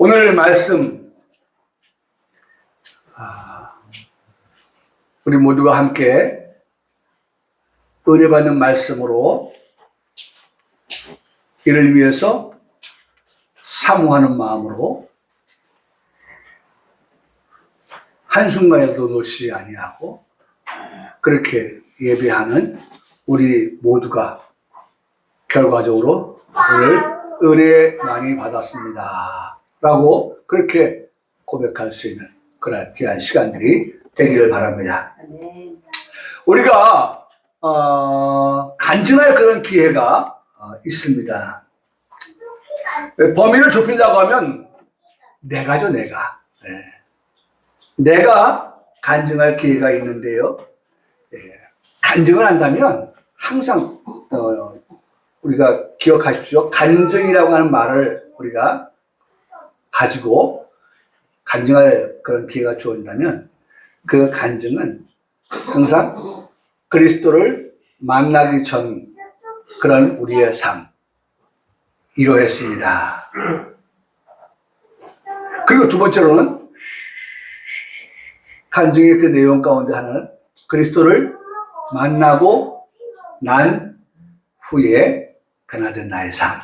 오늘 말씀 우리 모두가 함께 은혜 받는 말씀으로 이를 위해서 사모하는 마음으로 한순간에도 놓치지 아니하고 그렇게 예배하는 우리 모두가 결과적으로 오늘 은혜 많이 받았습니다 라고 그렇게 고백할 수 있는 그런 귀한 시간들이 되기를 바랍니다. 우리가 간증할 그런 기회가 있습니다. 범위를 좁히려고 하면 내가죠, 내가. 내가 간증할 기회가 있는데요. 간증을 한다면 항상 우리가 기억하십시오. 간증이라고 하는 말을 우리가 가지고 간증할 그런 기회가 주어진다면 그 간증은 항상 그리스도를 만나기 전 그런 우리의 삶 이러했습니다. 그리고 두 번째로는 간증의 그 내용 가운데 하나는 그리스도를 만나고 난 후에 변화된 나의 삶.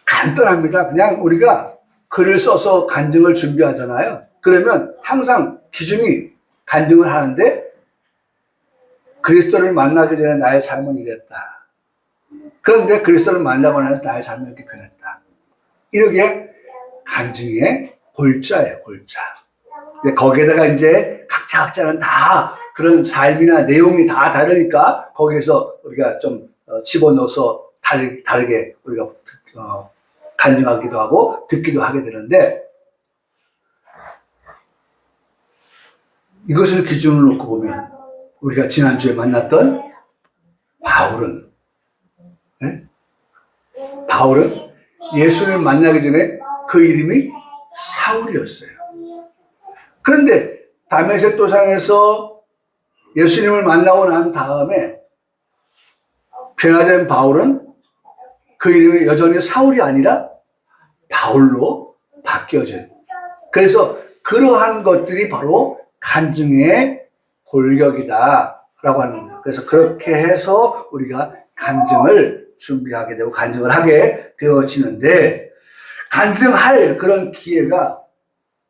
간단합니다. 그냥 우리가 글을 써서 간증을 준비하잖아요. 그러면 항상 기준이 간증을 하는데 그리스도를 만나기 전에 나의 삶은 이랬다. 그런데 그리스도를 만나고 나서 나의 삶이 이렇게 변했다. 이렇게 간증의 골자예요, 골자. 거기에다가 이제 각자는 다 그런 삶이나 내용이 다 다르니까 거기에서 우리가 좀 집어넣어서 다르게 우리가 간증하기도 하고 듣기도 하게 되는데 이것을 기준으로 놓고 보면 우리가 지난주에 만났던 바울은 예수님을 만나기 전에 그 이름이 사울이었어요. 그런데 다메섹 도상에서 예수님을 만나고 난 다음에 변화된 바울은 그 이름이 여전히 사울이 아니라 바울로 바뀌어진. 그래서 그러한 것들이 바로 간증의 골격이다라고 하는 거예요. 그래서 그렇게 해서 우리가 간증을 준비하게 되고 간증을 하게 되어지는데 간증할 그런 기회가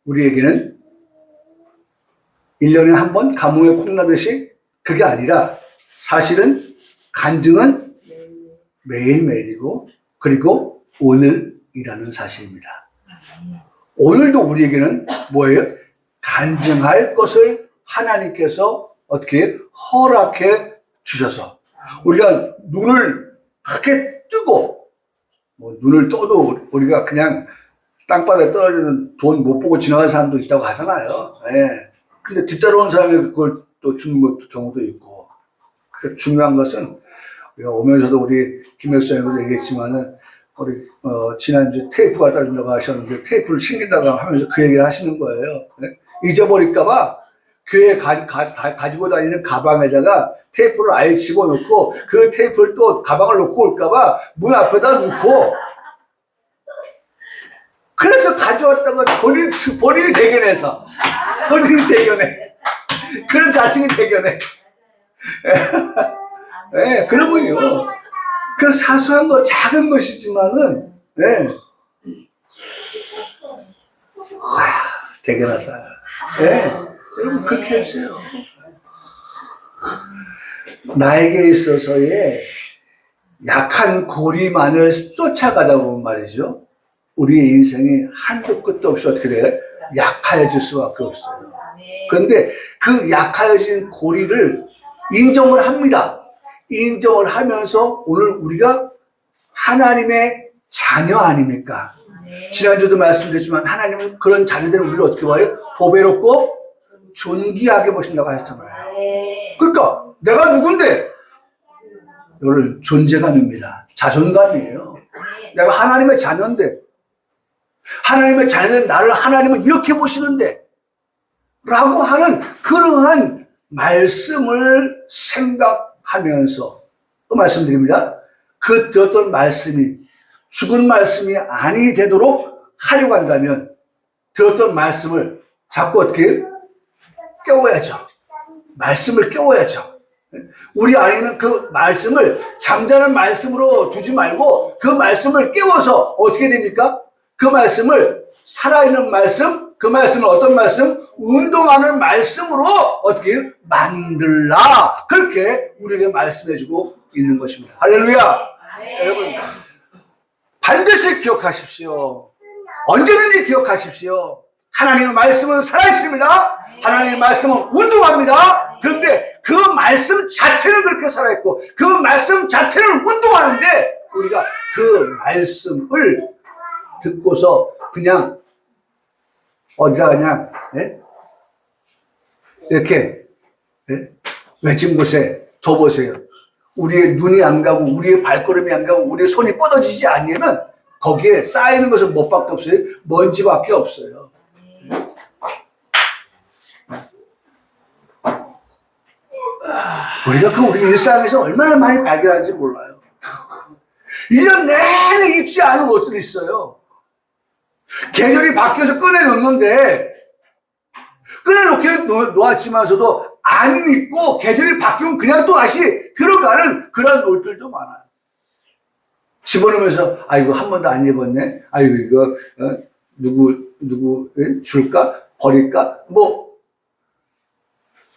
우리에게는 1년에 한 번 가뭄에 콩나듯이 그게 아니라 사실은 간증은 매일매일이고 그리고 오늘이라는 사실입니다. 오늘도 우리에게는 뭐예요? 간증할 것을 하나님께서 어떻게 허락해 주셔서 우리가 눈을 크게 뜨고 눈을 떠도 우리가 그냥 땅바닥에 떨어지는 돈 못 보고 지나가는 사람도 있다고 하잖아요. 근데 뒤따라오는 사람이 그걸 또 주는 경우도 있고. 중요한 것은 우리가 오면서도 우리 김혁사님도 얘기했지만은 우리 지난주 테이프 갖다 준다고 하셨는데 테이프를 챙긴다고 하면서 그 얘기를 하시는 거예요. 잊어버릴까봐 교회에 가지고 다니는 가방에다가 테이프를 아예 집어넣고 그 테이프를 또 가방을 놓고 올까봐 문 앞에다 놓고 그래서 가져왔다가 본인이 대견해서 본인이 대견해. 그런 자신이 대견해. 그러면요. 그 사소한 거, 작은 것이지만은, 대견하다. 여러분, 그렇게 해주세요. 나에게 있어서의 약한 고리만을 쫓아가다 보면 말이죠. 우리의 인생이 한도 끝도 없이 어떻게 돼요? 약해질 수밖에 없어요. 그런데 그 약해진 고리를 인정을 합니다. 인정을 하면서 오늘 우리가 하나님의 자녀 아닙니까? 지난주도 말씀드렸지만 하나님은 그런 자녀들을 우리를 어떻게 봐요? 보배롭고 존귀하게 보신다고 하셨잖아요. 그러니까 내가 누군데? 이거를 존재감입니다. 자존감이에요. 내가 하나님의 자녀인데 하나님의 자녀는 나를 하나님은 이렇게 보시는데 라고 하는 그러한 말씀을 생각하면서 또 말씀드립니다. 그 들었던 말씀이 죽은 말씀이 아니 되도록 하려고 한다면 들었던 말씀을 자꾸 어떻게 깨워야죠. 말씀을 깨워야죠. 우리 안에는 그 말씀을 잠자는 말씀으로 두지 말고 그 말씀을 깨워서 어떻게 됩니까? 그 말씀을 살아있는 말씀, 그 말씀을 어떤 말씀? 운동하는 말씀으로 어떻게 만들라. 그렇게 우리에게 말씀해주고 있는 것입니다. 할렐루야. 여러분 반드시 기억하십시오. 언제든지 기억하십시오. 하나님의 말씀은 살아있습니다. 하나님의 말씀은 운동합니다. 그런데 그 말씀 자체는 그렇게 살아있고 그 말씀 자체는 운동하는데 우리가 그 말씀을 듣고서 그냥 어디다 그냥 이렇게 외진 곳에 둬보세요. 우리의 눈이 안 가고 우리의 발걸음이 안 가고 우리의 손이 뻗어지지 않으면 거기에 쌓이는 것은 못밖에 없어요. 먼지밖에 없어요. 우리가 그 우리 일상에서 얼마나 많이 발견하는지 몰라요. 1년 내내 입지 않은 옷들이 있어요. 계절이 바뀌어서 꺼내놓는데 꺼내놓게 놓았지만서도 안 입고 계절이 바뀌면 그냥 또 다시 들어가는 그런 옷들도 많아요. 집어넣으면서 아이고 한 번도 안 입었네. 아이고 이거 누구 줄까? 버릴까? 뭐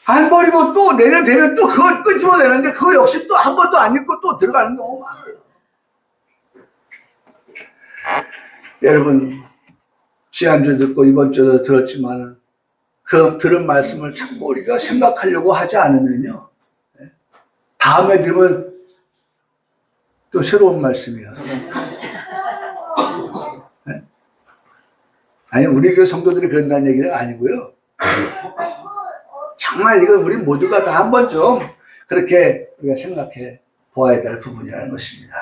안 버리고 또 내년 되면 또 그거 끄집어내는데 그거 역시 또 한 번도 안 입고 또 들어가는 경우가 많아요. 여러분 지난주 듣고 이번 주도 들었지만 그 들은 말씀을 자꾸 우리가 생각하려고 하지 않으면요 다음에 들으면 또 새로운 말씀이야. 아니 우리 교회 성도들이 그런다는 얘기는 아니고요. 정말 이건 우리 모두가 다 한 번쯤 그렇게 우리가 생각해 보아야 될 부분이라는 것입니다.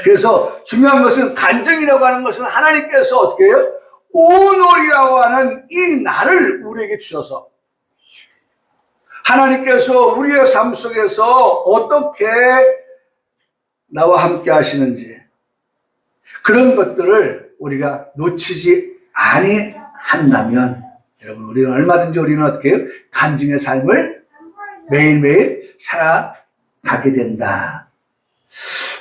그래서 중요한 것은 간증이라고 하는 것은 하나님께서 어떻게 해요? 오늘이라고 하는 이 날을 우리에게 주셔서 하나님께서 우리의 삶 속에서 어떻게 나와 함께 하시는지 그런 것들을 우리가 놓치지 아니한다면 여러분 우리는 얼마든지 우리는 어떻게 해요? 간증의 삶을 매일매일 살아가게 된다.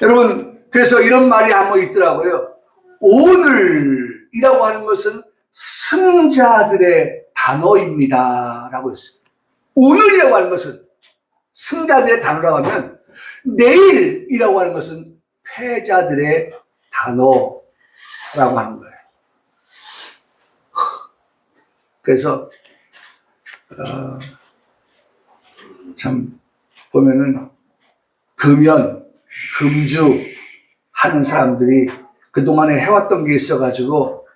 여러분 그래서 이런 말이 한번 있더라고요. 오늘이라고 하는 것은 승자들의 단어입니다 라고 했어요. 오늘이라고 하는 것은 승자들의 단어라고 하면 내일이라고 하는 것은 패자들의 단어라고 하는 거예요. 그래서 참 보면은 금주 하는 사람들이 그동안에 해왔던 게 있어가지고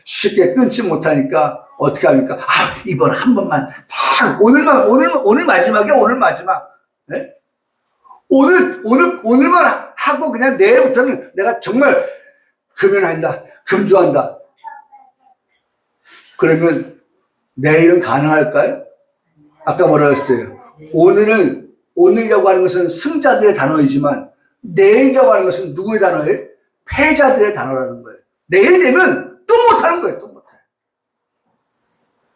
쉽게 끊지 못하니까 어떻게 합니까? 아, 이번 한 번만 다 오늘 마지막이야. 오늘 마지막. 네? 오늘만 하고 그냥 내일부터는 내가 정말 금연한다. 금주한다. 그러면 내일은 가능할까요? 아까 뭐라 했어요? 오늘이라고 하는 것은 승자들의 단어이지만 내일이라고 하는 것은 누구의 단어예요? 패자들의 단어라는 거예요. 내일 되면 또 못하는 거예요. 또 못해요.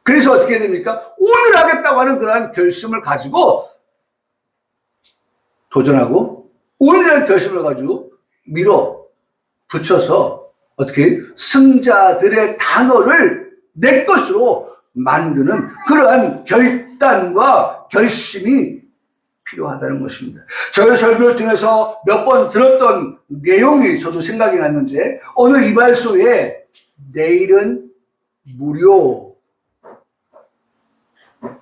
그래서 어떻게 됩니까? 오늘 하겠다고 하는 그러한 결심을 가지고 도전하고 오늘이라는 결심을 가지고 붙여서 어떻게 승자들의 단어를 내 것으로 만드는 그러한 결단과 결심이 필요하다는 것입니다. 저의 설교를 통해서 몇 번 들었던 내용이 저도 생각이 났는데 어느 이발소에 내일은 무료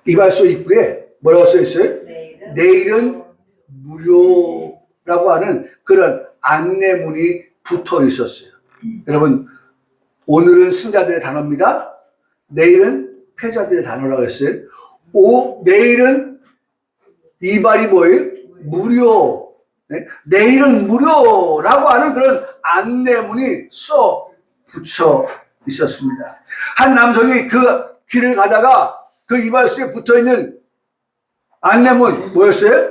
이발소 입구에 뭐라고 써 있어요? 내일은 무료라고 하는 그런 안내문이 붙어 있었어요. 여러분 오늘은 승자들의 단어입니다. 내일은 패자들의 단어라고 했어요. 내일은 이발이 뭐예요? 무료. 네? 내일은 무료라고 하는 그런 안내문이 써 붙여 있었습니다. 한 남성이 그 길을 가다가 그 이발소에 붙어 있는 안내문 뭐였어요?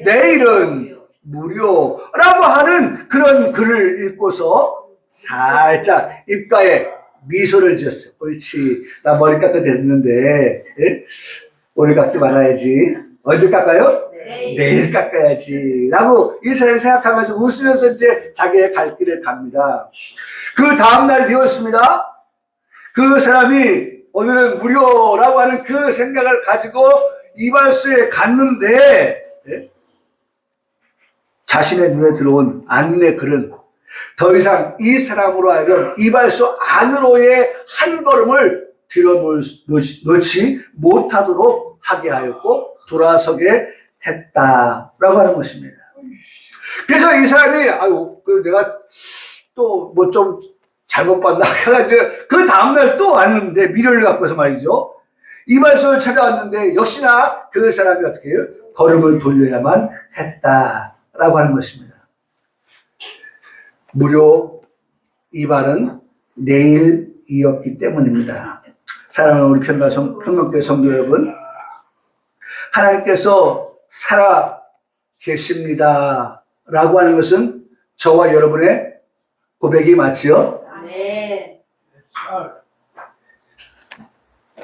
내일은 무료라고 하는 그런 글을 읽고서 살짝 입가에 미소를 지었어요. 옳지. 나 머리 깎아 됐는데, 예? 오늘 깎지 말아야지. 언제 깎아요? 내일 깎아야지. 라고 이 사람이 생각하면서 웃으면서 이제 자기의 갈 길을 갑니다. 그 다음날이 되었습니다. 그 사람이 오늘은 무료라고 하는 그 생각을 가지고 이발소에 갔는데, 예? 자신의 눈에 들어온 안내 글은 더 이상 이 사람으로 하여금 이발소 안으로의 한 걸음을 들여놓지 못하도록 하게 하였고 돌아서게 했다라고 하는 것입니다. 그래서 이 사람이 아유 내가 또 뭐 좀 잘못 봤나 해가지고 그 다음날 또 왔는데 미련을 갖고서 말이죠. 이발소를 찾아왔는데 역시나 그 사람이 어떻게 해요? 걸음을 돌려야만 했다라고 하는 것입니다. 무료 이발은 내일이었기 때문입니다. 사랑하는 우리 평강교회 성도 여러분, 하나님께서 살아 계십니다 라고 하는 것은 저와 여러분의 고백이 맞지요? 네.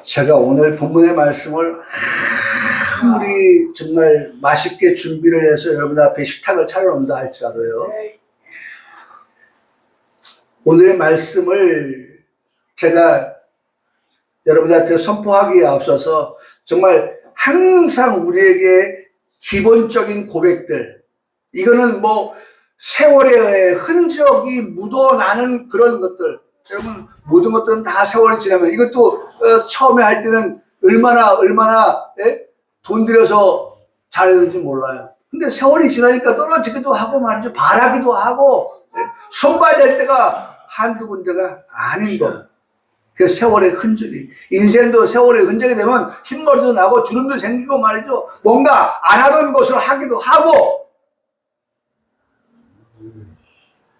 제가 오늘 본문의 말씀을 아무리 정말 맛있게 준비를 해서 여러분 앞에 식탁을 차려놓는다 할지라도요, 오늘의 말씀을 제가 여러분한테 선포하기에 앞서서 정말 항상 우리에게 기본적인 고백들, 이거는 뭐 세월의 흔적이 묻어나는 그런 것들, 여러분 모든 것들은 다 세월이 지나면 이것도 처음에 할 때는 얼마나 예? 돈 들여서 잘했는지 몰라요. 근데 세월이 지나니까 떨어지기도 하고 말이죠. 바라기도 하고 예? 손봐야 될 때가 한두 군데가 아닌 거. 그 세월의 흔적이, 인생도 세월의 흔적이 되면 흰머리도 나고 주름도 생기고 말이죠. 뭔가 안 하던 것을 하기도 하고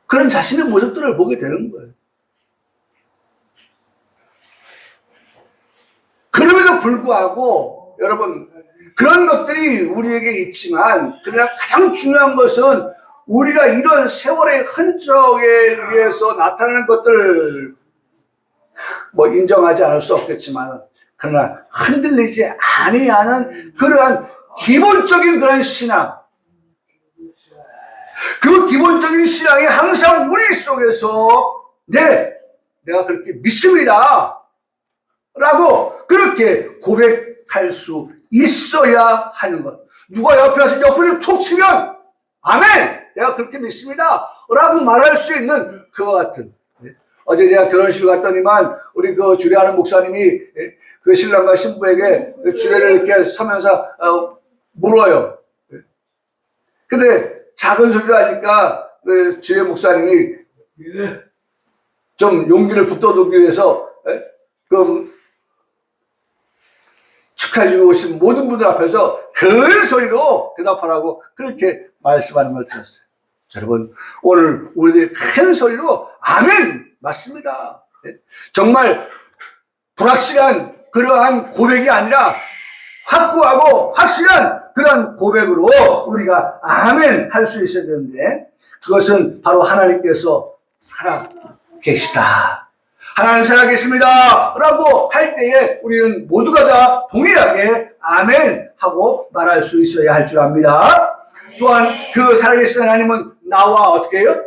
그런 자신의 모습들을 보게 되는 거예요. 그럼에도 불구하고 여러분, 그런 것들이 우리에게 있지만 그러나 가장 중요한 것은 우리가 이런 세월의 흔적에 의해서 나타나는 것들 뭐 인정하지 않을 수 없겠지만 그러나 흔들리지 아니하는 그러한 기본적인 그런 신앙, 그 기본적인 신앙이 항상 우리 속에서 내가 그렇게 믿습니다 라고 그렇게 고백할 수 있어야 하는 것. 누가 옆에 와서 옆을 톡 치면 아멘! 내가 그렇게 믿습니다 라고 말할 수 있는 그와 같은. 어제 제가 결혼식을 갔더니만 우리 그 주례하는 목사님이 그 신랑과 신부에게 주례를 이렇게 서면서 물어요. 근데 작은 소리로 하니까 그 주례 목사님이 좀 용기를 붙어두기 위해서 그 축하해주고 오신 모든 분들 앞에서 큰 소리로 대답하라고 그렇게 말씀하는 걸 들었어요. 여러분, 오늘 우리들이 큰 소리로 아멘! 맞습니다. 정말 불확실한 그러한 고백이 아니라 확고하고 확실한 그런 고백으로 우리가 아멘 할 수 있어야 되는데 그것은 바로 하나님께서 살아 계시다. 하나님 살아 계십니다 라고 할 때에 우리는 모두가 다 동일하게 아멘 하고 말할 수 있어야 할 줄 압니다. 또한 그 살아계신 하나님은 나와 어떻게 해요?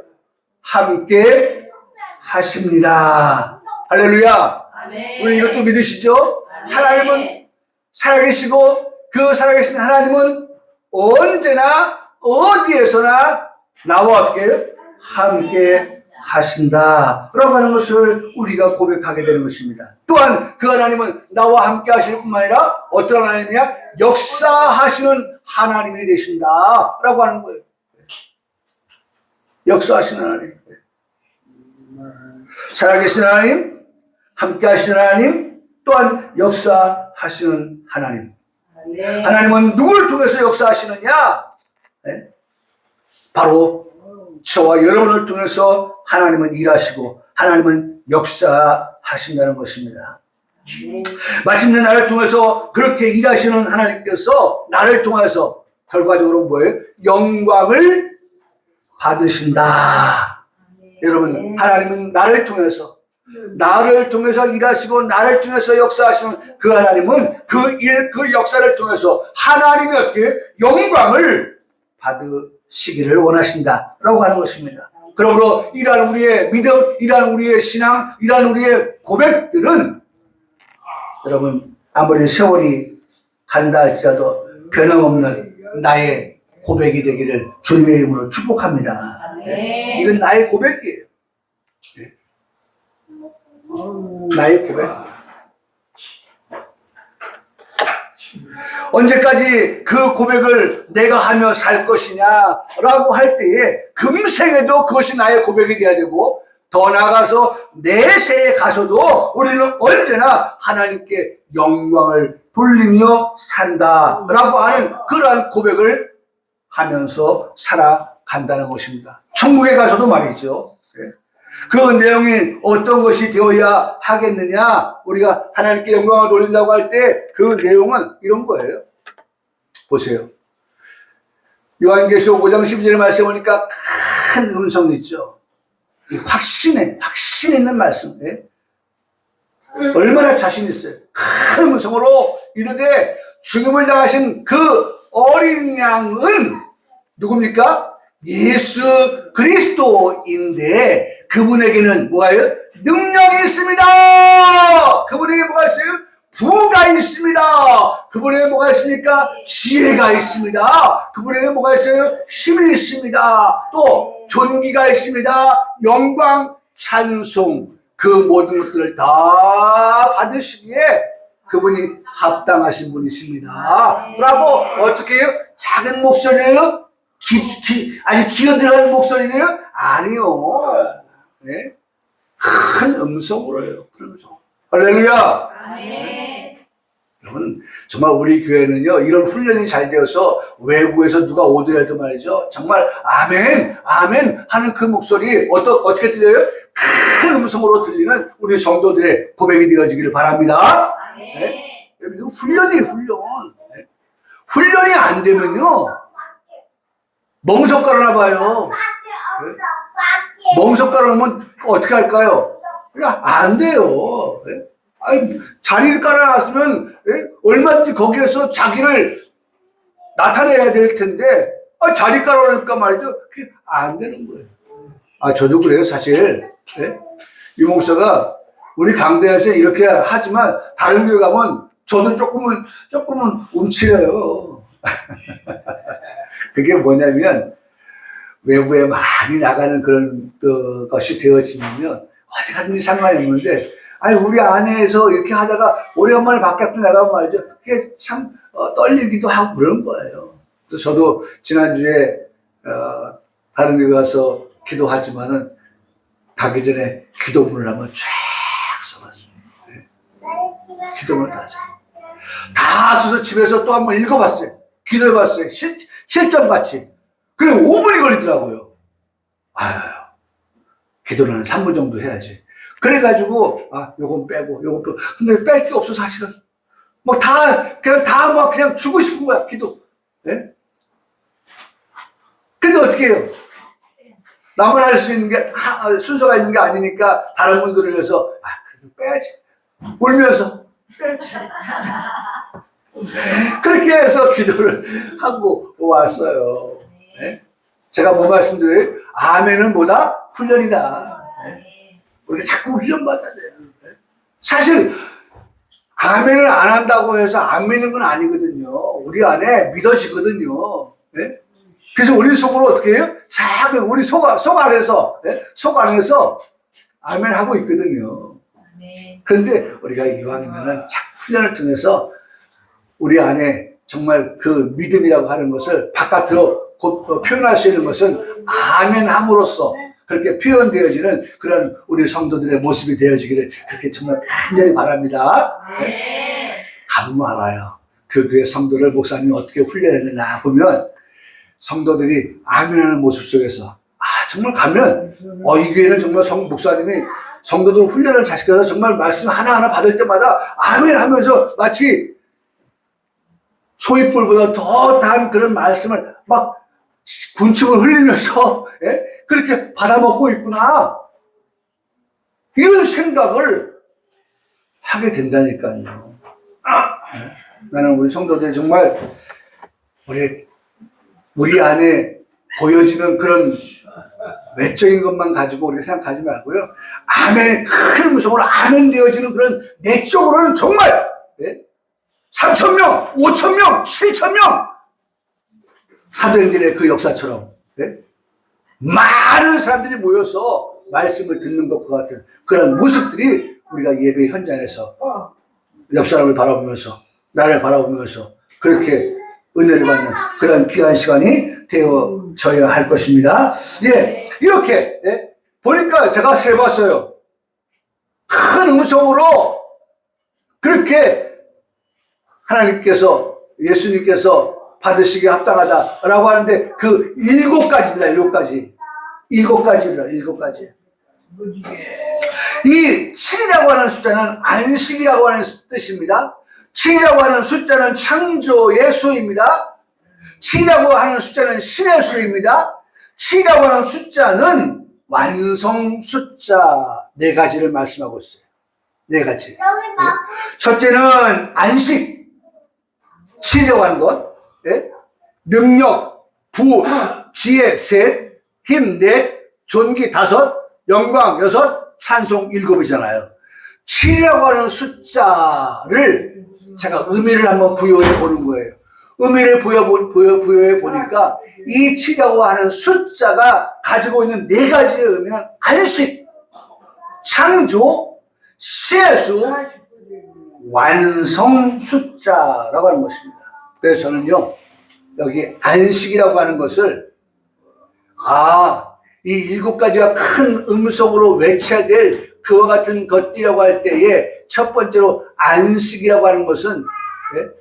함께 하십니다. 할렐루야. 아멘. 우리 이것도 믿으시죠? 아멘. 하나님은 살아계시고 그 살아계신 하나님은 언제나 어디에서나 나와 어떻게 해요? 함께 하신다 라고 하는 것을 우리가 고백하게 되는 것입니다. 또한 그 하나님은 나와 함께 하실 뿐만 아니라 어떤 하나님이냐? 역사하시는 하나님이 되신다 라고 하는 거예요. 역사하시는 하나님, 살아계신 하나님, 함께 하시는 하나님, 또한 역사하시는 하나님. 네. 하나님은 누구를 통해서 역사하시느냐? 네? 바로 저와 여러분을 통해서 하나님은 일하시고 하나님은 역사하신다는 것입니다. 네. 마침내 나를 통해서 그렇게 일하시는 하나님께서 나를 통해서 결과적으로 뭐예요? 영광을 받으신다. 네. 여러분, 하나님은 나를 통해서 나를 통해서 일하시고 나를 통해서 역사하시는 그 하나님은 그 일, 그 역사를 통해서 하나님이 어떻게 영광을 받으시기를 원하신다라고 하는 것입니다. 그러므로 이러한 우리의 믿음, 이러한 우리의 신앙, 이러한 우리의 고백들은 여러분 아무리 세월이 간다 할지라도 변함없는 나의 고백이 되기를 주님의 이름으로 축복합니다. 이건 나의 고백이에요. 나의 고백. 언제까지 그 고백을 내가 하며 살 것이냐라고 할 때에 금생에도 그것이 나의 고백이 되어야 되고 더 나아가서 내세에 가서도 우리는 언제나 하나님께 영광을 돌리며 산다라고 하는 그러한 고백을 하면서 살아간다는 것입니다. 천국에 가서도 말이죠. 그 내용이 어떤 것이 되어야 하겠느냐? 우리가 하나님께 영광을 돌린다고 할 때 그 내용은 이런 거예요. 보세요. 요한계시록 5장 12절의 말씀에 보니까 큰 음성이 있죠. 확신 있는 말씀. 얼마나 자신 있어요. 큰 음성으로 이르되 죽음을 당하신 그 어린 양은 누굽니까? 예수 그리스도인데 그분에게는 뭐예요? 능력이 있습니다. 그분에게 뭐가 있어요? 부가 있습니다. 그분에게 뭐가 있습니까? 지혜가 있습니다. 그분에게 뭐가 있어요? 힘이 있습니다. 또 존귀가 있습니다. 영광, 찬송 그 모든 것들을 다 받으시기에 그분이 합당하신 분이십니다. 라고 어떻게 해요? 작은 목소리예요? 아주 기어들어가는 목소리네요? 아니요. 네? 큰 음성으로 해요. 큰 음성. 할렐루야. 아멘. 여러분, 정말 우리 교회는요, 이런 훈련이 잘 되어서 외부에서 누가 오더라도 말이죠. 정말 아멘, 아멘 하는 그 목소리 어떻게 들려요? 큰 음성으로 들리는 우리 성도들의 고백이 되어지기를 바랍니다. 네? 이거 훈련이에요, 훈련. 네? 훈련이 안 되면요, 멍석가루나 봐요. 네? 멍석가루 넣으면 어떻게 할까요? 그냥 안 돼요. 네? 아니, 자리를 깔아놨으면 얼마든지 거기에서 자기를 나타내야 될 텐데 자리 깔아놓으니까 말이죠. 그게 안 되는 거예요. 저도 그래요, 사실. 네? 이 목사가 우리 강대에서 이렇게 하지만 다른 교회 가면 저도 조금은 움츠려요. 그게 뭐냐면 외부에 많이 나가는 그런 것이 되어지면 어디 가든지 상관이 없는데 우리 안에서 이렇게 하다가 오래간만에 바깥에 나가면 말이죠. 그게 참 떨리기도 하고 그런 거예요. 그래서 저도 지난주에 다른 데 가서 기도하지만은 가기 전에 기도문을 한번 쫙 써봤어요. 네. 기도문을 다 써서 집에서 또 한번 읽어봤어요. 기도해봤어요. 실전같이. 그리고 5분이 걸리더라고요. 기도는 한 3분 정도 해야지. 그래가지고, 요건 빼고, 요건 빼고. 근데 뺄 게 없어, 사실은. 그냥 주고 싶은 거야, 기도. 예? 근데 어떻게 해요? 나만 할 수 있는 게, 순서가 있는 게 아니니까, 다른 분들을 위해서, 그래도 빼야지. 울면서, 빼야지. 그렇게 해서 기도를 하고 왔어요. 네? 제가 뭐 말씀드려요? 아멘은 뭐다? 훈련이다. 네? 우리가 자꾸 훈련받아야 돼요. 네? 사실 아멘을 안 한다고 해서 안 믿는 건 아니거든요. 우리 안에 믿어지거든요. 네? 그래서 우리 속으로 어떻게 해요? 우리 속 안에서 아멘 하고 있거든요. 그런데 우리가 이왕이면은 자꾸 훈련을 통해서 우리 안에 정말 그 믿음이라고 하는 것을 바깥으로 표현할 수 있는 것은 아멘 함으로써 그렇게 표현되어지는 그런 우리 성도들의 모습이 되어지기를 그렇게 정말 간절히 바랍니다. 네? 가보면 알아요. 그 교회 성도를 목사님이 어떻게 훈련했느냐 보면 성도들이 아멘하는 모습 속에서 정말 가면 이 교회는 정말 목사님이 성도들 훈련을 잘 시켜서 정말 말씀 하나하나 받을 때마다 아멘 하면서 마치 소윗불보다 더 단 그런 말씀을 막 군침을 흘리면서 그렇게 받아먹고 있구나. 이런 생각을 하게 된다니까요. 네? 나는 우리 성도들 정말 우리 안에 보여지는 그런 외적인 것만 가지고 우리가 생각하지 말고요. 아멘, 큰 음성으로 아멘 되어지는 그런 내적으로는 정말 3,000명, 5,000명, 7,000명 사도행전의 그 역사처럼 많은 사람들이 모여서 말씀을 듣는 것과 같은 그런 모습들이 우리가 예배 현장에서 옆 사람을 바라보면서 나를 바라보면서 그렇게 은혜를 받는 그런 귀한 시간이 되어져야 할 것입니다. 예, 이렇게 보니까 제가 세봤어요. 큰 음성으로 그렇게 하나님께서 예수님께서 받으시기에 합당하다라고 하는데 그 7가지더라. 7가지. 이 7이라고 하는 숫자는 안식이라고 하는 뜻입니다. 7이라고 하는 숫자는 창조의 수입니다. 7이라고 하는 숫자는 신의 수입니다. 7이라고 하는 숫자는 완성 숫자 4가지를 말씀하고 있어요. 4가지. 첫째는 안식, 7이라고 하는 것, 능력, 부, 지혜, 셋, 힘, 넷, 존귀, 5, 영광, 6, 찬송 7이잖아요. 7이라고 하는 숫자를 제가 의미를 한번 부여해 보는 거예요. 의미를 부여해 보니까 이 7이라고 하는 숫자가 가지고 있는 4가지의 의미는 안식, 창조, 신수, 완성 숫자라고 하는 것입니다. 그래서 저는요, 여기 안식이라고 하는 것을 이 7가지가 큰 음성으로 외쳐야 될 그와 같은 것이라고 할 때에 첫 번째로 안식이라고 하는 것은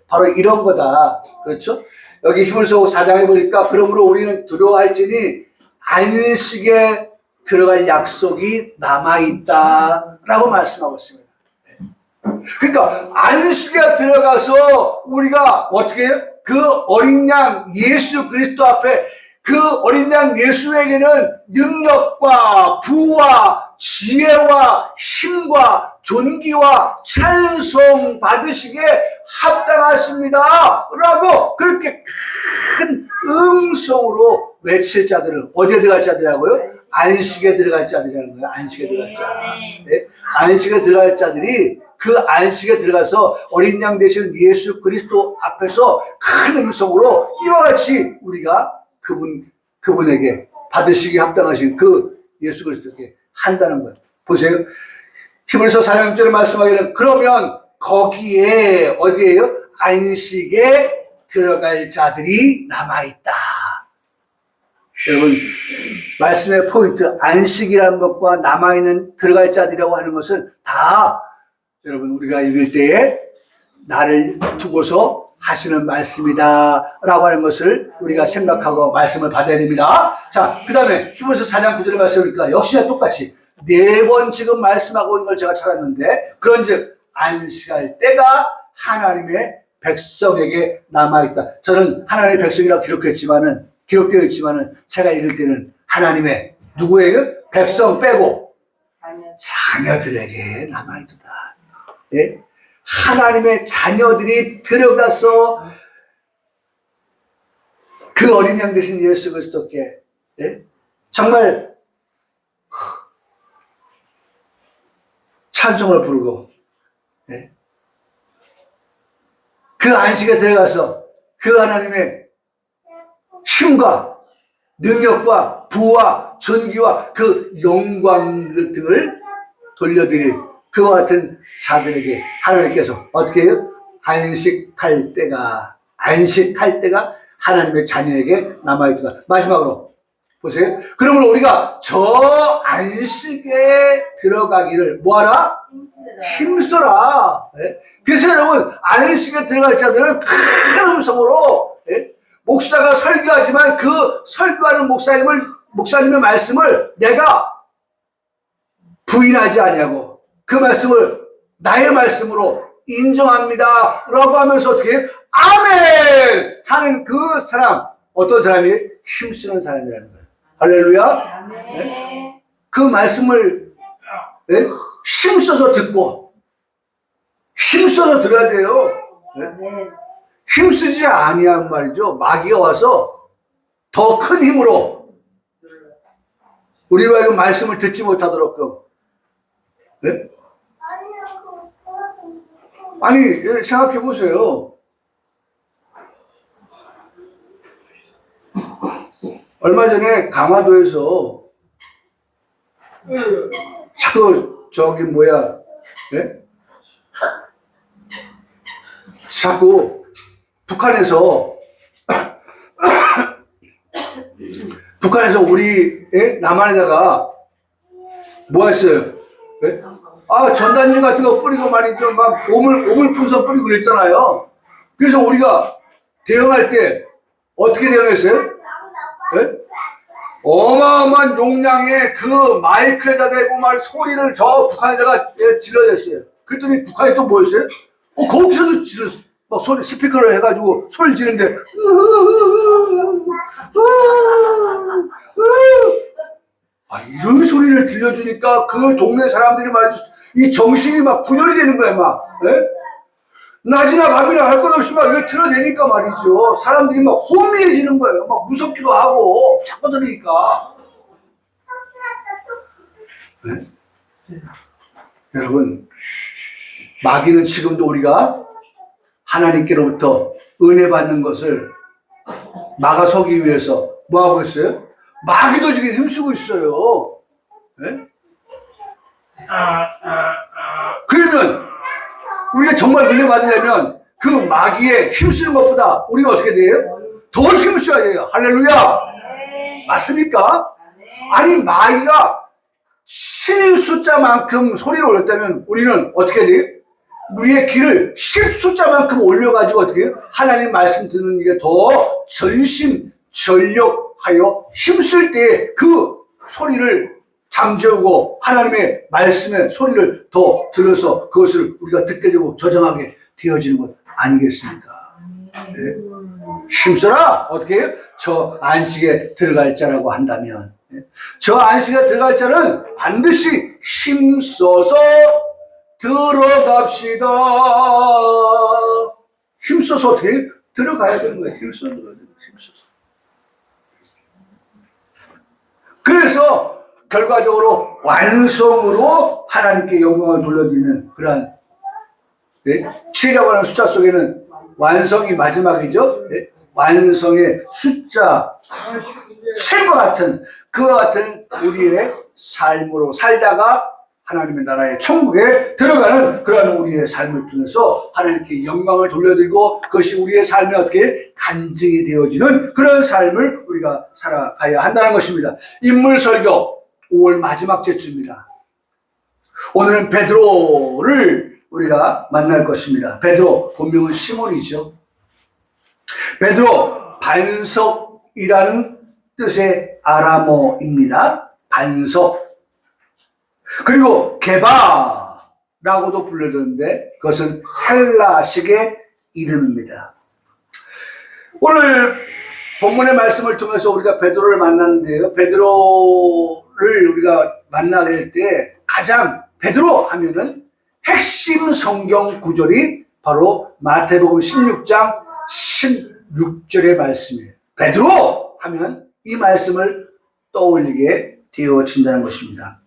바로 이런 거다. 그렇죠? 여기 히브리서 4장에 보니까 그러므로 우리는 두려워할지니 안식에 들어갈 약속이 남아있다라고 말씀하고 있습니다. 그러니까 안식에 들어가서 우리가 어떻게 해요? 그 어린 양 예수 그리스도 앞에 그 어린 양 예수에게는 능력과 부와 지혜와 힘과 존귀와 찬송 받으시기에 합당하십니다 라고 그렇게 큰 음성으로 외칠 자들은 어디에 들어갈 자들이라고요? 안식에 들어갈 자들이라는 거예요. 안식에 들어갈 자. 안식에 들어갈 자들이 그 안식에 들어가서 어린 양 되시는 예수 그리스도 앞에서 큰 음성으로 이와 같이 우리가 그분에게 받으시기에 합당하신 그 예수 그리스도께 한다는 거예요. 보세요. 히브리서 4장 6절에 말씀하기는 그러면 거기에 어디에요? 안식에 들어갈 자들이 남아있다. 여러분 말씀의 포인트 안식이라는 것과 남아있는 들어갈 자들이라고 하는 것은 다 여러분 우리가 읽을 때에 나를 두고서 하시는 말씀이다 라고 하는 것을 우리가 생각하고 말씀을 받아야 됩니다. 자, 그 다음에 히브리서 4장 9절의 말씀이니까 역시나 똑같이 4번 지금 말씀하고 있는 걸 제가 찾았는데 그런즉 안식할 때가 하나님의 백성에게 남아있다. 저는 하나님의 백성이라고 기록되어 있지만은 제가 읽을 때는 하나님의 누구예요? 백성 빼고 자녀들에게 남아있다. 예? 하나님의 자녀들이 들어가서 그 어린 양 되신 예수 그리스도께 정말 찬송을 부르고 그 안식에 들어가서 그 하나님의 힘과 능력과 부와 존귀와 그 영광 등을 돌려드릴 그와 같은 자들에게 하나님께서 어떻게 해요? 안식할 때가 하나님의 자녀에게 남아있다. 마지막으로 보세요. 그러므로 우리가 저 안식에 들어가기를 뭐하라? 힘써라. 그래서 여러분 안식에 들어갈 자들은 큰 음성으로 목사가 설교하지만 그 설교하는 목사님의 말씀을 내가 부인하지 아니하고 그 말씀을 나의 말씀으로 인정합니다 라고 하면서 어떻게 해요? 아멘 하는 그 사람 어떤 사람이 힘쓰는 사람이라는 거예요. 할렐루야. 네? 그 말씀을 예? 힘써서 듣고 힘써서 들어야 돼요. 예? 아멘. 힘쓰지 아니한 말이죠. 마귀가 와서 더 큰 힘으로 우리가 이 말씀을 듣지 못하도록. 예? 아니 생각해 보세요. 얼마 전에 강화도에서 자꾸 저기 뭐야, 예? 자꾸 북한에서 우리 남한에다가 뭐 했어요? 예? 아, 전단지 같은 거 뿌리고 말이죠. 막 오물풍선 뿌리고 그랬잖아요. 그래서 우리가 대응할 때 어떻게 대응했어요? 예? 어마어마한 용량의 그 마이크에다 대고 말 소리를 저 북한에다가 질러댔어요. 그랬더니 북한이 또 뭐였어요? 거기서도 질렀어. 막 소리 스피커를 해가지고 소리를 지르는데 이런 소리를 들려주니까 그 동네 사람들이 말이죠. 이 정신이 막 분열이 되는 거야, 막. 예? 낮이나 밤이나 할 것 없이 막 이거 틀어내니까 말이죠. 사람들이 막 혼미해지는 거예요. 막 무섭기도 하고, 자꾸 들으니까. 네? 여러분, 마귀는 지금도 우리가 하나님께로부터 은혜 받는 것을 막아서기 위해서 뭐 하고 있어요? 마귀도 지금 힘쓰고 있어요. 네? 그러면 우리가 정말 은혜 받으려면 그 마귀에 힘쓰는 것보다 우리가 어떻게 돼요? 더 힘써야 돼요. 할렐루야. 맞습니까? 아니 마귀가 실 숫자만큼 소리를 올렸다면 우리는 어떻게 돼요? 우리의 귀를 10숫자만큼 올려가지고 어떻게 해요? 하나님 말씀 듣는 일에 더 전심전력하여 힘쓸 때 그 소리를 잠재우고 하나님의 말씀의 소리를 더 들어서 그것을 우리가 듣게 되고 저장하게 되어지는 것 아니겠습니까? 네? 힘써라! 어떻게 해요? 저 안식에 들어갈 자라고 한다면 저 안식에 들어갈 자는 반드시 힘써서 들어갑시다. 힘써서 어떻게 들어가야 되는 거예요. 힘써서 들어가야 되는 거예요. 힘써서. 그래서 결과적으로 완성으로 하나님께 영광을 돌려드리는 그러한 네? 7이라고 하는 숫자 속에는 완성이 마지막이죠. 네? 완성의 숫자 7과 같은 그와 같은 우리의 삶으로 살다가 하나님의 나라의 천국에 들어가는 그러한 우리의 삶을 통해서 하나님께 영광을 돌려드리고 그것이 우리의 삶에 어떻게 간증이 되어지는 그런 삶을 우리가 살아가야 한다는 것입니다. 인물설교 5월 마지막 제주입니다. 오늘은 베드로를 우리가 만날 것입니다. 베드로 본명은 시몬이죠. 베드로 반석이라는 뜻의 아람어입니다. 반석. 그리고 게바라고도 불려졌는데 그것은 헬라식의 이름입니다. 오늘 본문의 말씀을 통해서 우리가 베드로를 만나는데요. 베드로를 우리가 만나게 될 때 가장 베드로 하면은 핵심 성경 구절이 바로 마태복음 16장 16절의 말씀이에요. 베드로 하면 이 말씀을 떠올리게 되어진다는 것입니다.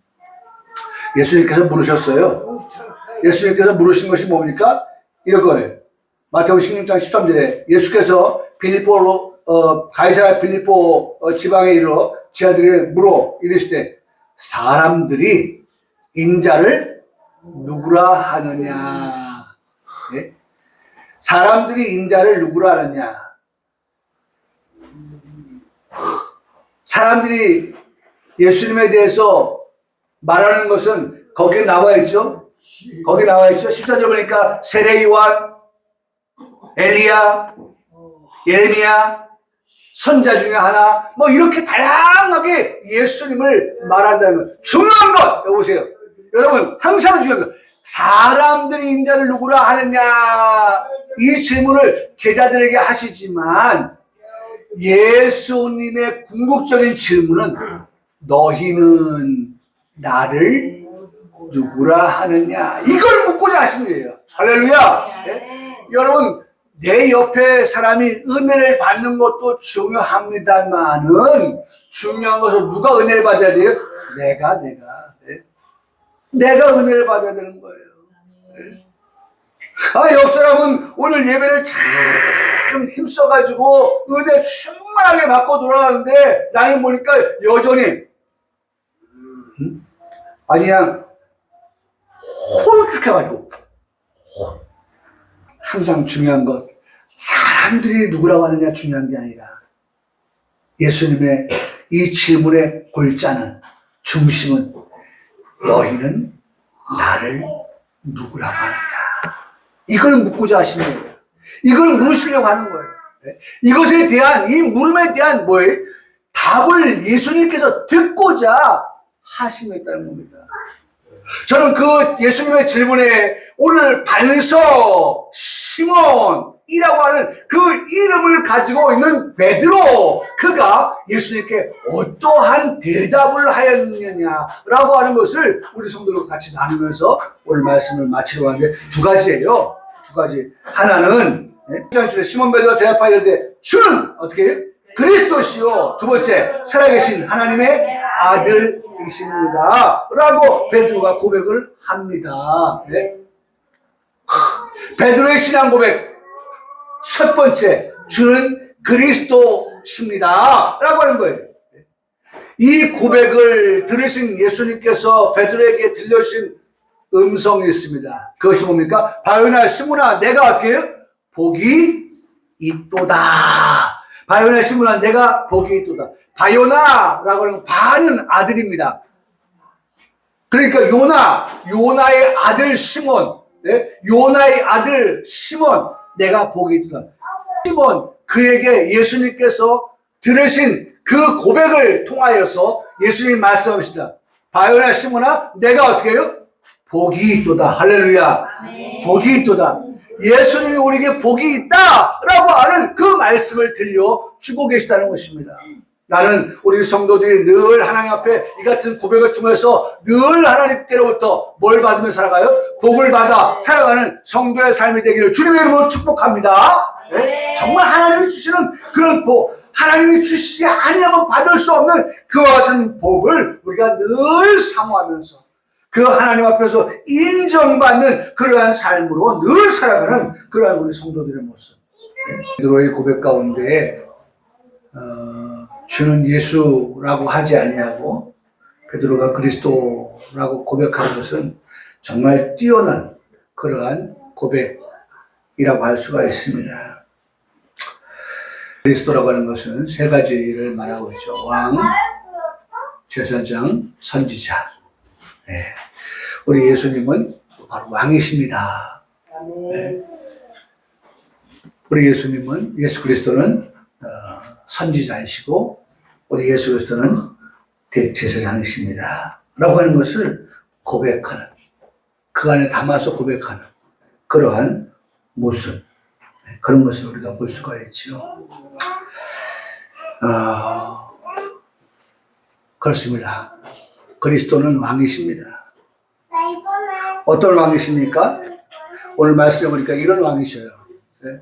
예수님께서 물으셨어요. 예수님께서 물으신 것이 뭡니까? 이럴 거예요. 마태복음 16장 13절에 예수께서 빌립보로 가이사랴 빌립보 지방에 이르러 지하들에게 물어 이르시되 사람들이 인자를 누구라 하느냐? 네? 사람들이 인자를 누구라 하느냐? 사람들이 예수님에 대해서 말하는 것은 거기에 나와 있죠. 거기 나와 있죠. 14절 보니까 세례 요한, 엘리야, 예레미야, 선자 중에 하나, 뭐 이렇게 다양하게 예수님을 말한다는 것. 중요한 것 여보세요. 여러분 항상 중요한 것. 사람들이 인자를 누구라 하느냐 이 질문을 제자들에게 하시지만 예수님의 궁극적인 질문은 너희는 나를 누구라 하느냐? 이걸 묻고자 하신 거예요. 할렐루야. 네? 여러분, 내 옆에 사람이 은혜를 받는 것도 중요합니다만은 중요한 것은 누가 은혜를 받아야 돼요? 내가. 네? 내가 은혜를 받아야 되는 거예요. 네? 옆 사람은 오늘 예배를 참 힘써가지고 은혜 충만하게 받고 돌아가는데 나는 보니까 여전히 아주 그냥 홀쭉해가지고 항상 중요한 것 사람들이 누구라고 하느냐 중요한 게 아니라 예수님의 이 질문의 골자는 중심은 너희는 나를 누구라고 하느냐 이걸 묻고자 하시는 거예요. 이걸 물으시려고 하는 거예요. 이것에 대한 이 물음에 대한 뭐예요? 답을 예수님께서 듣고자 하심에 있다는 겁니다. 저는 그 예수님의 질문에 오늘 반석 시몬이라고 하는 그 이름을 가지고 있는 베드로 그가 예수님께 어떠한 대답을 하였느냐라고 하는 것을 우리 성도들과 같이 나누면서 오늘 말씀을 마치려고 하는데 두 가지예요. 두 가지. 하나는 시몬 베드로가 대답하였는데 주는 어떻게 해요? 그리스도시요. 두 번째 살아계신 하나님의 아들이십니다. 라고 베드로가 고백을 합니다. 네? 베드로의 신앙 고백 첫 번째 주는 그리스도십니다. 라고 하는 거예요. 이 고백을 들으신 예수님께서 베드로에게 들려주신 음성이 있습니다. 그것이 뭡니까? 바요나 시몬아 내가 어떻게 해요? 복이 있도다. 바요나 시몬아 내가 복이 있도다. 바요나라고 하는 바는 아들입니다. 그러니까 요나의 아들 시몬, 네? 요나의 아들 시몬 내가 복이 있도다. 시몬 그에게 예수님께서 들으신 그 고백을 통하여서 예수님이 말씀하십니다. 바요나 시몬아 내가 어떻게 해요? 복이 있도다. 할렐루야. 아멘. 복이 있도다. 예수님이 우리에게 복이 있다라고 하는 그 말씀을 들려주고 계시다는 것입니다. 나는 우리 성도들이 늘 하나님 앞에 이 같은 고백을 통해서 늘 하나님께로부터 뭘 받으며 살아가요? 복을 받아 살아가는 성도의 삶이 되기를 주님의 이름으로 축복합니다. 네? 정말 하나님이 주시는 그런 복, 하나님이 주시지 아니하면 받을 수 없는 그와 같은 복을 우리가 늘 사모하면서 그 하나님 앞에서 인정받는 그러한 삶으로 늘 살아가는 그러한 우리 성도들의 모습. 베드로의 고백 가운데 주는 예수라고 하지 아니하고 베드로가 그리스도라고 고백한 것은 정말 뛰어난 그러한 고백이라고 할 수가 있습니다. 그리스도라고 하는 것은 세 가지를 말하고 있죠. 왕, 제사장, 선지자. 네. 우리 예수님은 바로 왕이십니다. 네. 우리 예수님은, 예수 그리스도는 선지자이시고 우리 예수 그리스도는 대제사장이십니다. 라고 하는 것을 고백하는, 그 안에 담아서 고백하는 그러한 모습, 네. 그런 것을 우리가 볼 수가 있죠. 그렇습니다. 그리스도는 왕이십니다. 어떤 왕이십니까? 오늘 말씀해 보니까 이런 왕이셔요.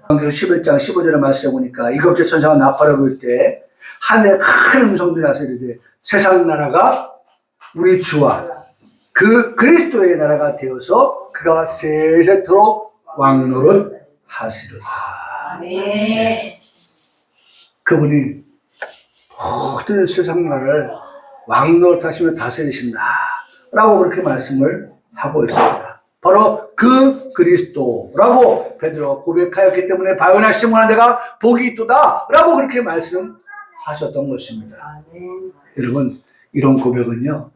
광계서 11장 15절에 말씀해 보니까 일곱째 천사가 나팔을 불 때 하늘에 큰 음성들이 나서 이르되 세상 나라가 우리 주와 그 그리스도의 나라가 되어서 그가 세세토록 왕노릇 하시리라. 그분이 모든 세상 나라를 왕노릇 하시며 다스리신다 라고 그렇게 말씀을 하고 있습니다. 바로 그 그리스도라고 베드로가 고백하였기 때문에 바요나 시몬아 내가 복이 있도다 라고 그렇게 말씀하셨던 것입니다. 여러분 이런 고백은요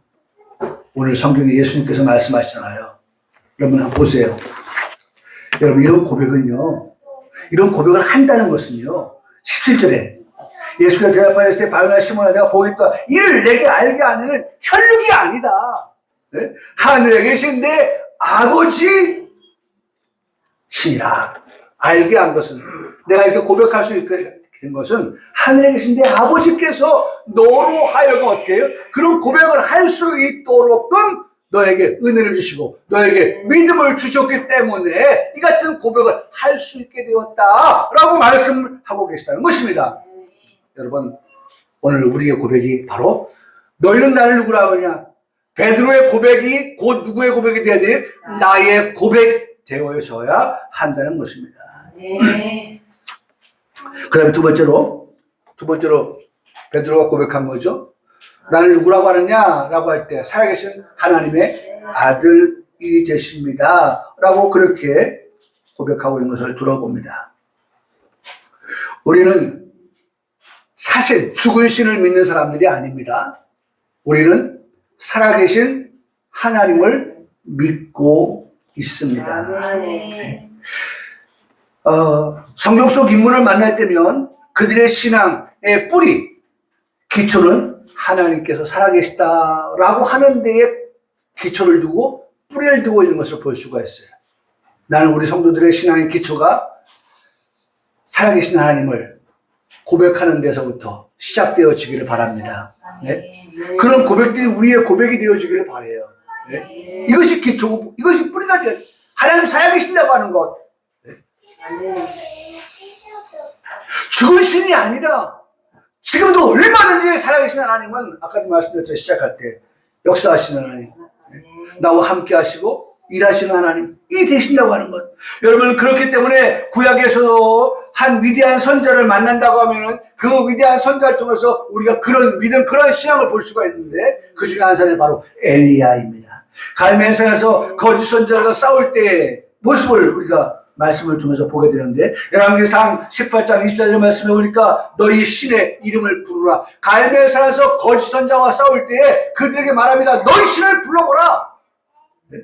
오늘 성경에 예수님께서 말씀하시잖아요. 여러분 한번 보세요. 여러분 이런 고백은요 이런 고백을 한다는 것은요 17절에 예수가 대답하였을 때 바요나 시몬아 내가 복이 있다 이를 내게 알게 하는 혈육이 아니다. 네? 하늘에 계신 내 아버지 신이라. 알게 한 것은 내가 이렇게 고백할 수 있게 된 것은 하늘에 계신 내 아버지께서 너로 하여금 어떻게 해요? 그런 고백을 할 수 있도록끔 너에게 은혜를 주시고 너에게 믿음을 주셨기 때문에 이 같은 고백을 할 수 있게 되었다라고 말씀을 하고 계시다는 것입니다. 여러분, 오늘 우리의 고백이 바로 너희는 나를 누구라 하느냐? 베드로의 고백이 곧 누구의 고백이 되어야 돼? 나의 고백 되어져야 한다는 것입니다. 네. 그 다음에 두 번째로 베드로가 고백한 거죠. 나를 누구라고 하느냐? 라고 할 때 살아계신 하나님의 아들이 되십니다. 라고 그렇게 고백하고 있는 것을 들어봅니다. 우리는 사실 죽은 신을 믿는 사람들이 아닙니다. 우리는 살아계신 하나님을 믿고 있습니다. 네. 성경 속 인물을 만날 때면 그들의 신앙의 뿌리, 기초는 하나님께서 살아계시다라고 하는 데에 기초를 두고 뿌리를 두고 있는 것을 볼 수가 있어요. 나는 우리 성도들의 신앙의 기초가 살아계신 하나님을 고백하는 데서부터 시작되어지기를 바랍니다. 네? 그런 고백들이 우리의 고백이 되어지기를 바라요. 네? 이것이 기초고 이것이 뿌리가 되어 하나님 살아계신다고 하는 것. 네? 죽은 신이 아니라 지금도 얼마든지 살아계신 하나님은 아까도 말씀드렸죠. 시작할 때 역사하시는 하나님, 나와 함께 하시고 일하시는 하나님이 되신다고 하는 것. 여러분, 그렇기 때문에 구약에서도 한 위대한 선자를 만난다고 하면은 그 위대한 선자를 통해서 우리가 그런 믿음, 그런 신앙을 볼 수가 있는데 그 중에 한 사람이 바로 엘리야입니다. 갈멜산에서 거짓 선자가 싸울 때의 모습을 우리가 말씀을 통해서 보게 되는데 열왕기상 18장 24절 말씀해 보니까 너희 신의 이름을 부르라. 갈멜산에서 거짓 선자와 싸울 때에 그들에게 말합니다. 너희 신을 불러보라. 네?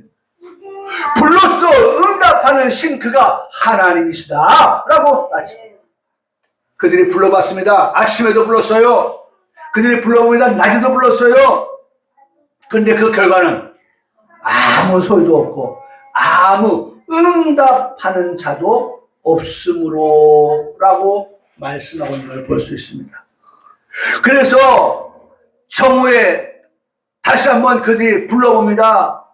불로써 응답하는 신 그가 하나님이시다 라고 그들이 불러봤습니다. 아침에도 불렀어요. 그들이 불러봅니다. 낮에도 불렀어요. 근데 그 결과는 아무 소리도 없고 아무 응답하는 자도 없으므로 라고 말씀하고 있는 걸 볼 수 있습니다. 그래서 정오에 다시 한번 그들이 불러봅니다.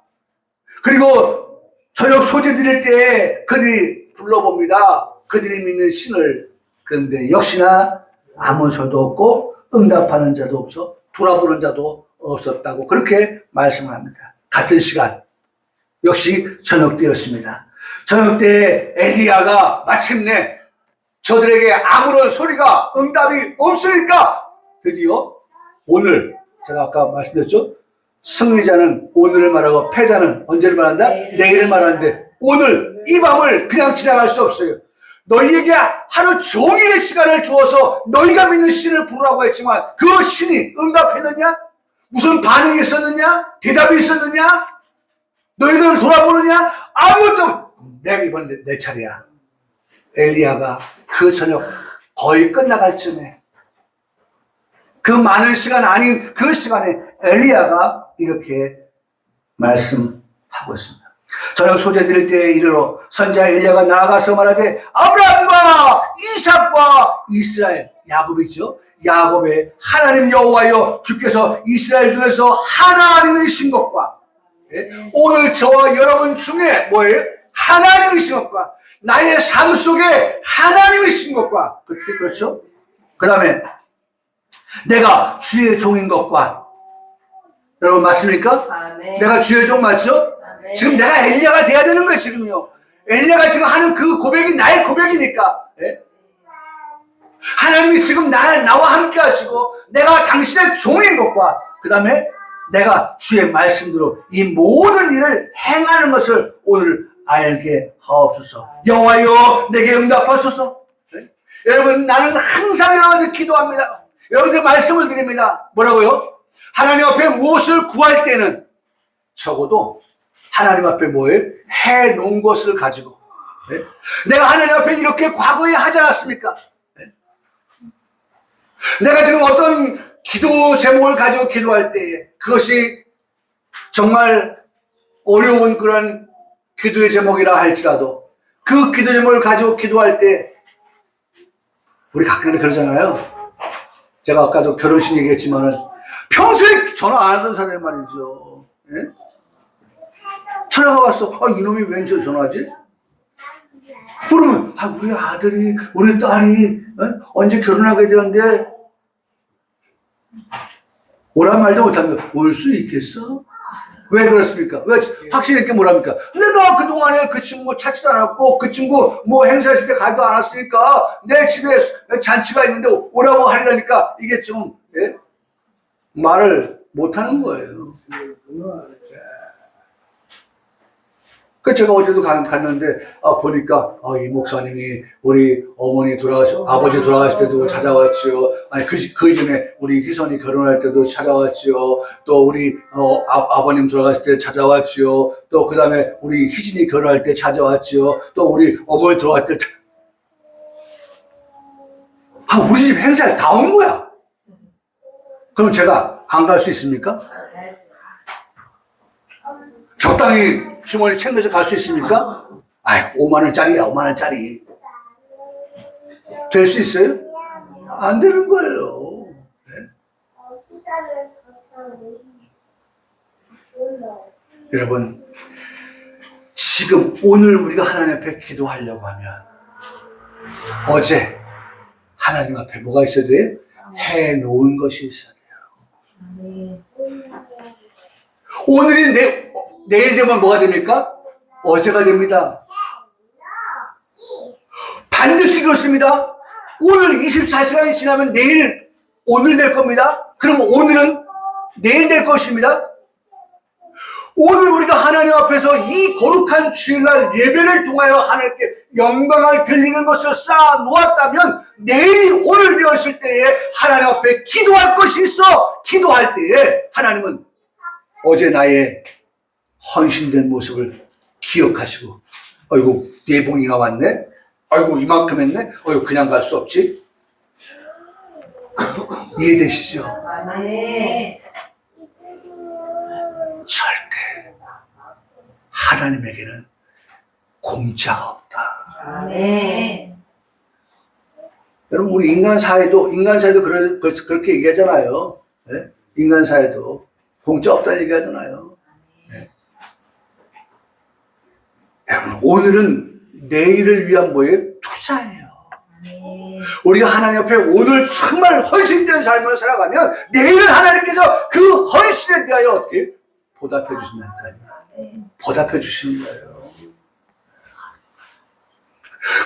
그리고 저녁 소재 드릴 때 그들이 불러봅니다. 그들이 믿는 신을. 그런데 역시나 아무 소리도 없고 응답하는 자도 없어 돌아보는 자도 없었다고 그렇게 말씀을 합니다. 같은 시간 역시 저녁 때였습니다. 저녁 때 엘리야가 마침내 저들에게 아무런 소리가 응답이 없으니까 드디어 오늘 제가 아까 말씀드렸죠. 승리자는 오늘을 말하고 패자는 언제를 말한다? 내일을 말하는데 오늘 이 밤을 그냥 지나갈 수 없어요. 너희에게 하루 종일의 시간을 주어서 너희가 믿는 신을 부르라고 했지만 그 신이 응답했느냐? 무슨 반응이 있었느냐? 대답이 있었느냐? 너희들을 돌아보느냐? 아무것도. 내가 이번 내 차례야. 엘리야가 그 저녁 거의 끝나갈 쯤에 그 많은 시간 아닌 그 시간에 엘리야가 이렇게 말씀하고 있습니다. 저녁 소재 드릴 때에 이르러 선지자 엘리야가 나아가서 말하되 아브라함과 이삭과 이스라엘, 야곱이죠. 야곱의 하나님 여호와여 주께서 이스라엘 중에서 하나님이신 것과 오늘 저와 여러분 중에 뭐예요? 하나님이신 것과 나의 삶 속에 하나님이신 것과 그렇죠? 그 다음에 내가 주의 종인 것과 여러분 맞습니까? 아멘. 내가 주의 종 맞죠? 아멘. 지금 내가 엘리야가 돼야 되는 거예요 지금요. 엘리야가 지금 하는 그 고백이 나의 고백이니까 예? 하나님이 지금 나와 함께 하시고 내가 당신의 종인 것과 그 다음에 내가 주의 말씀대로 이 모든 일을 행하는 것을 오늘 알게 하옵소서. 여호와여 내게 응답하소서. 네? 여러분 나는 항상 여러분들 기도합니다. 여러분들 말씀을 드립니다. 뭐라고요? 하나님 앞에 무엇을 구할 때는 적어도 하나님 앞에 뭐예요? 해놓은 것을 가지고 네? 내가 하나님 앞에 이렇게 과거에 하지 않았습니까? 네? 내가 지금 어떤 기도 제목을 가지고 기도할 때에 그것이 정말 어려운 그런 기도의 제목이라 할지라도 그 기도 제목을 가지고 기도할 때 우리 각자들 그러잖아요. 제가 아까도 결혼식 얘기했지만은 평소에 전화 안 하던 사람이 말이죠. 예? 전화가 왔어. 이놈이 웬 전화지? 그러면 우리 아들이 우리 딸이 언제 결혼하게 되는데 오란 말도 못하면 올 수 있겠어? 왜 그렇습니까? 왜 확실히 이렇게 뭐랍니까? 내가 그동안에 그 친구 찾지도 않았고 그 친구 뭐 행사했을 때 가지도 않았으니까 내 집에 잔치가 있는데 오라고 하려니까 이게 좀 말을 못하는 거예요. 그 제가 어제도 갔는데 보니까 이 목사님이 우리 어머니 아버지 돌아가실 때도 찾아왔지요. 아니 그 전에 우리 희선이 결혼할 때도 찾아왔지요. 또 우리 아버님 돌아가실 때 찾아왔지요. 또 그다음에 우리 희진이 결혼할 때 찾아왔지요. 또 우리 어머니 돌아갈 때 우리 집 행사에 다 온 거야. 그럼 제가 안 갈 수 있습니까? 적당히 주머니 챙겨서 갈 수 있습니까? 5만 원짜리야, 5만 원짜리. 될 수 있어요? 안 되는 거예요. 네? 여러분, 지금 오늘 우리가 하나님 앞에 기도하려고 하면 어제 하나님 앞에 뭐가 있어야 돼요? 해놓은 것이 있어야 돼요. 오늘이 내일 되면 뭐가 됩니까? 어제가 됩니다. 반드시 그렇습니다. 오늘 24시간이 지나면 오늘 될 겁니다. 그럼 오늘은 내일 될 것입니다. 오늘 우리가 하나님 앞에서 이 거룩한 주일날 예배를 통하여 하나님께 영광을 드리는 것을 쌓아 놓았다면 내일이 오늘 되었을 때에 하나님 앞에 기도할 것이 있어. 기도할 때에 하나님은 어제 나의 헌신된 모습을 기억하시고 아이고 네 봉이나 왔네? 아이고 이만큼 했네? 아이고 그냥 갈 수 없지? 이해되시죠? 네. 절대 하나님에게는 공짜가 없다. 네. 여러분 우리 인간 사회도 그렇게 얘기하잖아요. 네? 인간 사회도 공짜 없다 얘기하잖아요. 네. 여러분 오늘은 내일을 위한 뭐예요? 투자예요. 우리가 하나님 앞에 오늘 정말 헌신된 삶을 살아가면 내일은 하나님께서 그 헌신에 대하여 어떻게 보답해 주신다니까요. 보답해 주시는 거예요.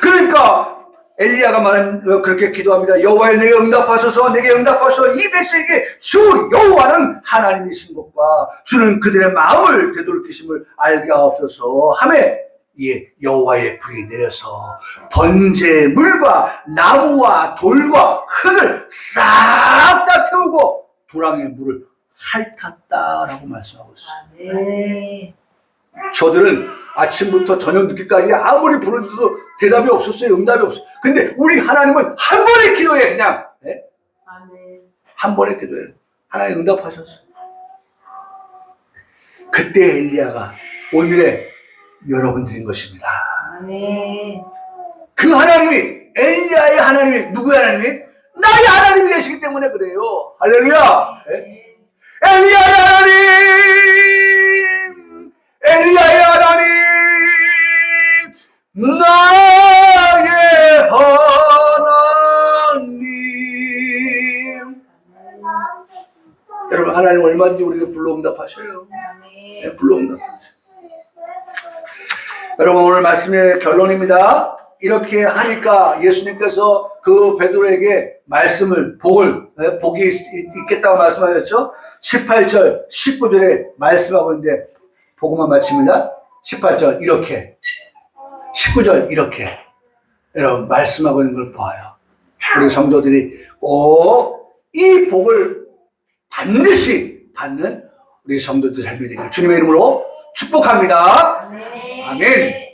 그러니까 엘리야가 말한 그렇게 기도합니다. 여호와여 내게 응답하소서 내게 응답하소서 이 백성에게 주 여호와는 하나님이신 것과 주는 그들의 마음을 되돌이키심을 알게 하옵소서 하매 이에 여호와의 불이 내려서 번제의 물과 나무와 돌과 흙을 싹 다 태우고 도랑의 물을 핥았다라고 말씀하고 있어요. 네. 저들은 아침부터 저녁 늦게까지 아무리 부르셔도 대답이 없었어요. 응답이 없어요. 근데 우리 하나님은 한 번의 기도에 그냥 한 번의 기도에 하나님 응답하셨어요. 그때 엘리야가 오늘의 여러분들인 것입니다. 그 하나님이 엘리야의 하나님이 누구의 하나님이? 나의 하나님이 계시기 때문에 그래요. 할렐루야. 엘리야의 하나님 엘리야의 하나님 나의 하나님. 여러분 하나님 얼마든지 우리에게 불러 응답하셔요. 네, 불러 응답하셔요. 여러분 오늘 말씀의 결론입니다. 이렇게 하니까 예수님께서 그 베드로에게 복이 있겠다고 말씀하셨죠. 18절 19절에 말씀하고 있는데 복음만 마칩니다. 18절 이렇게 19절 이렇게 여러분 말씀하고 있는 걸 봐요. 우리 성도들이 꼭 이 복을 반드시 받는 우리 성도들 삶이 되기를 주님의 이름으로 축복합니다. 아멘.